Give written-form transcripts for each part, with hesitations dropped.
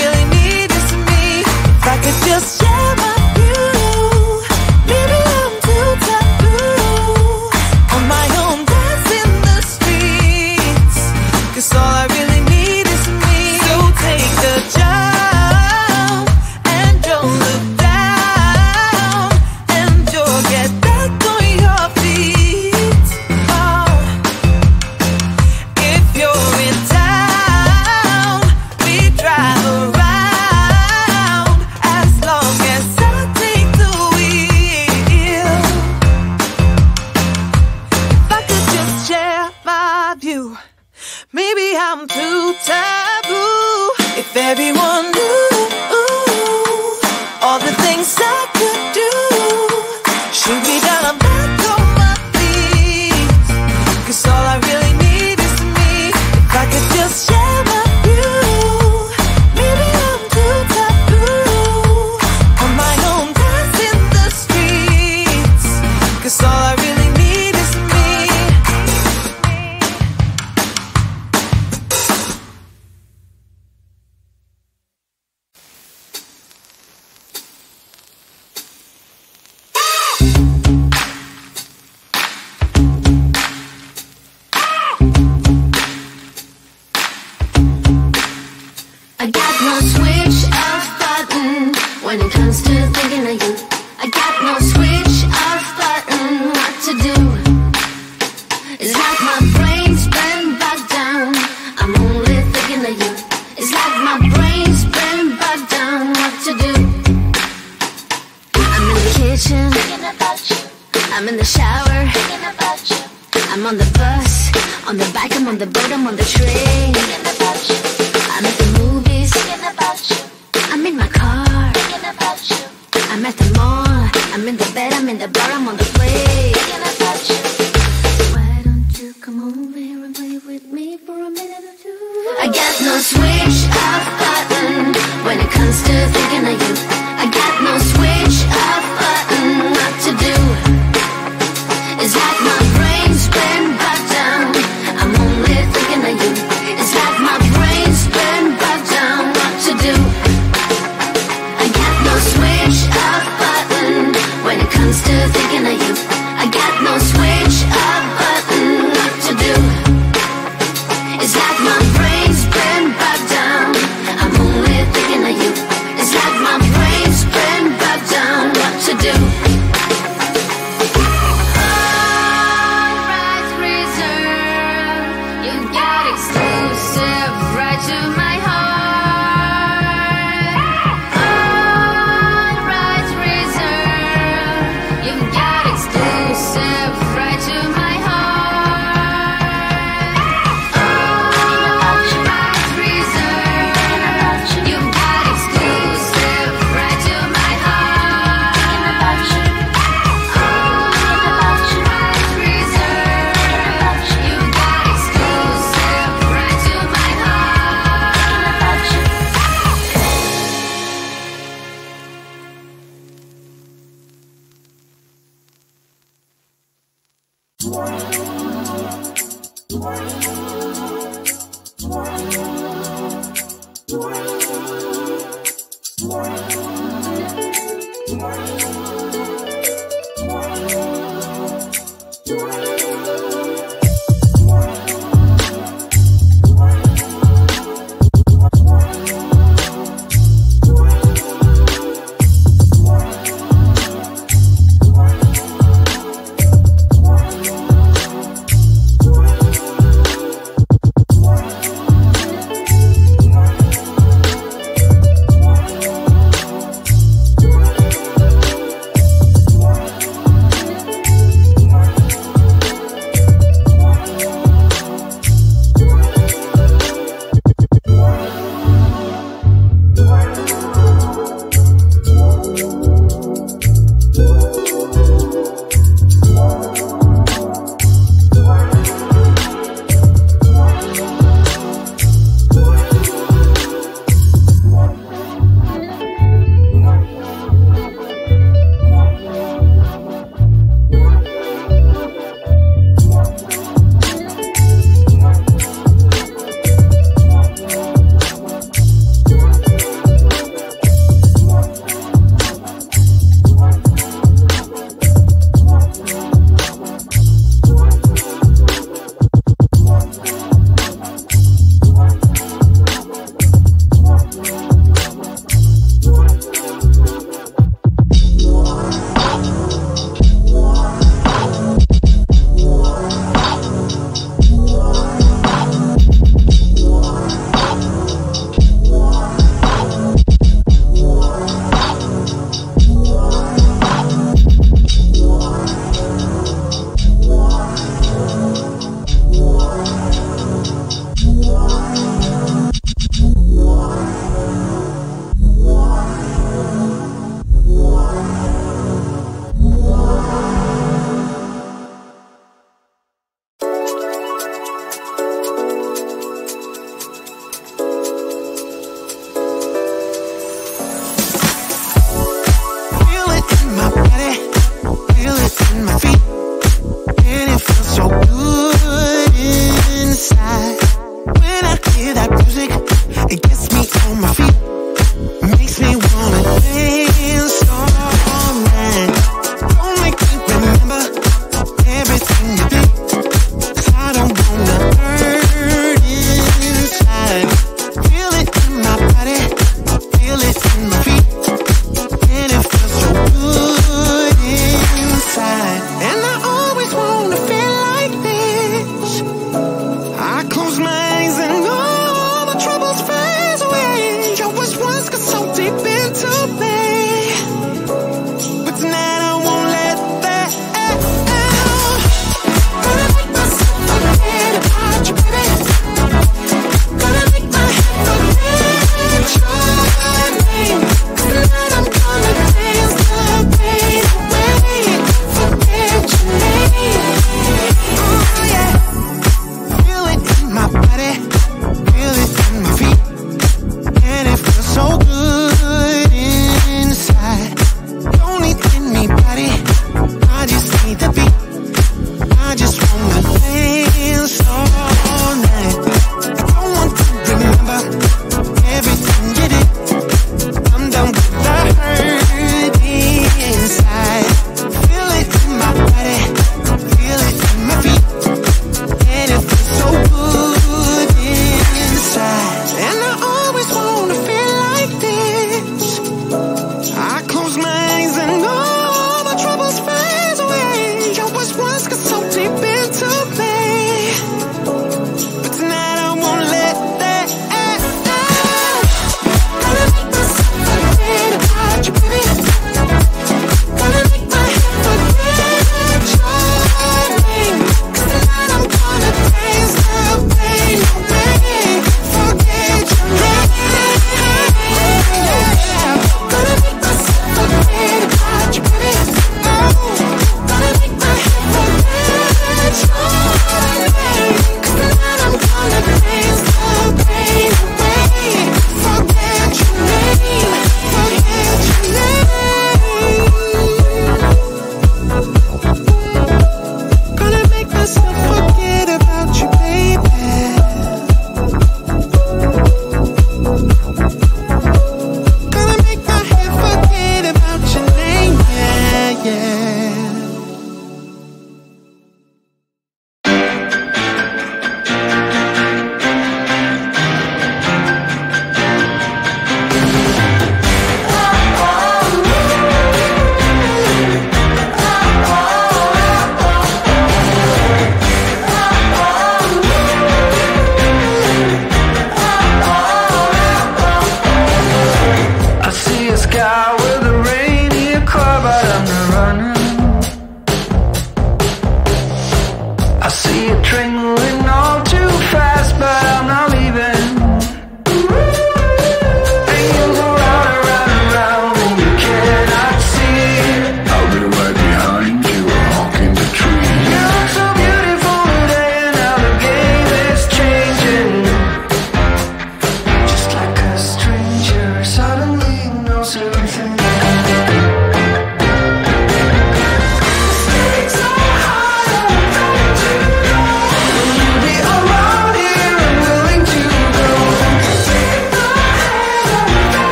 really need is me. If I could just share my view. Maybe I'm too taboo. On my own, dance in the streets. 'Cause all I really need is me. So take the jump and don't look down. And you'll get back on your feet. Oh. If you're in town, we drive around. As long as I take the wheel. If I could just share my view. Maybe I'm too taboo. If everyone knew all the things I could do, shoot me down, I'm back on my feet. 'Cause all I really need is me. If I could just share my view. Maybe I'm too taboo. On my own, dance in the streets. 'Cause all I really need is me. I got no switch off button when it comes to thinking of you. I got no switch off button what to do. It's like my brain's been bogged down. I'm only thinking of you. It's like my brain's been bogged down what to do. I'm in the kitchen thinking about you. I'm in the shower thinking about you. I'm on the bus, on the bike, I'm on the boat, I'm on the train thinking about you. I'm at the movies thinking about you. I'm in my car thinking about you. I'm at the mall, I'm in the bed, I'm in the bar, I'm on the plane thinking about you. Why don't you come over here and play with me for a minute or two? I got no switch off button when it comes to thinking of you. I got no switch off button what to do. It's like my brain's been bogged down. I'm only thinking of you. It's like my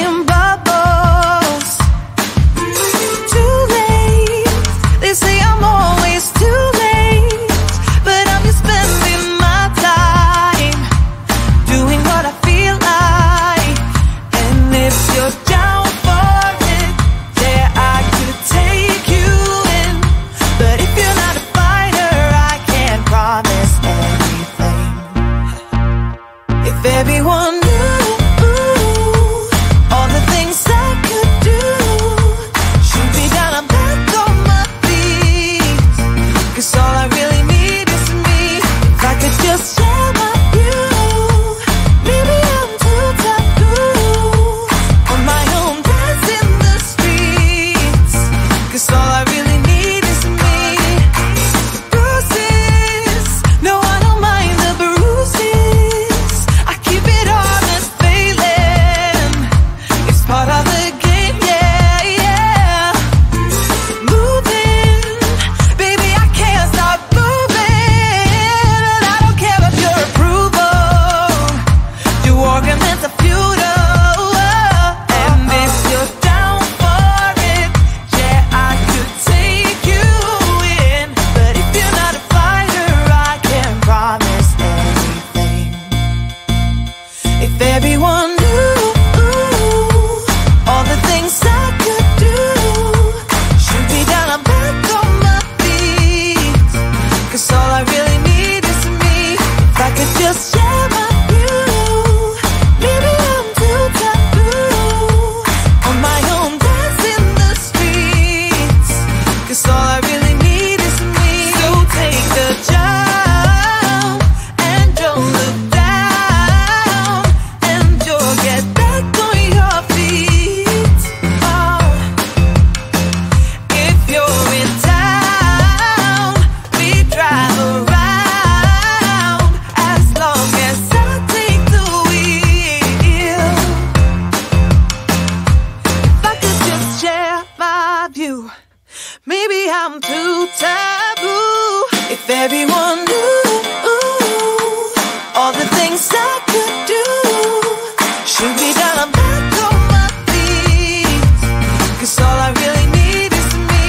seeing bubbles. Too late, they say I'm always too late, but I'm just spending my time doing what I feel like. And if you're down for it, yeah, I could take you in. But if you're not a fighter, I can't promise anything. If everyone knew all the things I could do, shoot me down, I'm back on my feet. 'Cause all I really need is me. If I could just share my view, maybe I'm too taboo. On my own, dance in the streets. 'Cause all I really need is me. Bruises, no, I don't mind the bruises. I keep it honest, failing. It's part of the game, yeah, yeah. Moving, baby, I can't stop moving. And I don't care about your approval. Your arguments are futile. And if you're down for it, yeah, I could take you in. But if you're not a fighter, I can't promise anything. If everyone knew all the things I could do, shoot me down, I'm back on my feet. 'Cause all I really need is me. If I could just share my view, maybe I'm too taboo. On my own, dance in the streets. 'Cause all I really need is me. So take the jump and don't look down, and you'll get back on your feet. Oh. If you're in town, we drive around as long as I take the wheel. If I could just share my view, maybe I'm too taboo. If everyone knew all the things I could do, shoot me down, I'm back on my feet. 'Cause all I really need is me.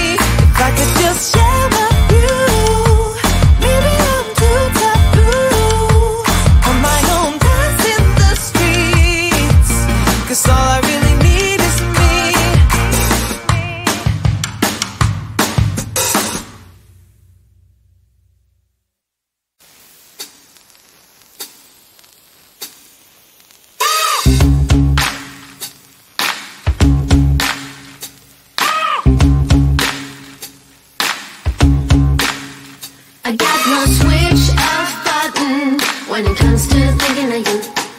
If I could just share my view, maybe I'm too taboo. On my own, dance in the streets. 'Cause all I really need is me. I got no switch off button when it comes to thinking of you.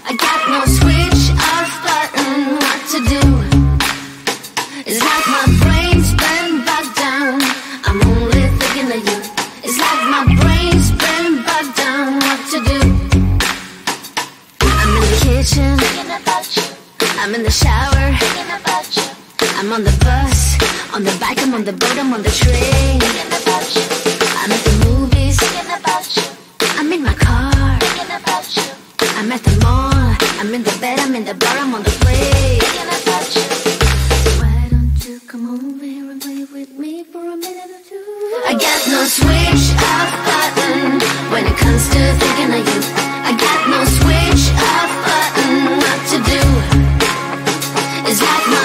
I got no switch off button what to do. It's like my brain's been bogged down. I'm only thinking of you. It's like my brain's been bogged down what to do. I'm in the kitchen thinking about you. I'm in the shower thinking about you. I'm on the bus, on the bike, I'm on the boat, I'm on the train thinking about you. I'm at the movies thinking about you. I'm in my car thinking about you. I'm at the mall, I'm in the bed, I'm in the bar, I'm on the plane thinking about you. Why don't you come over here and play with me for a minute or two? I got no switch off button when it comes to thinking of you. I got no switch off button what to do. It's like my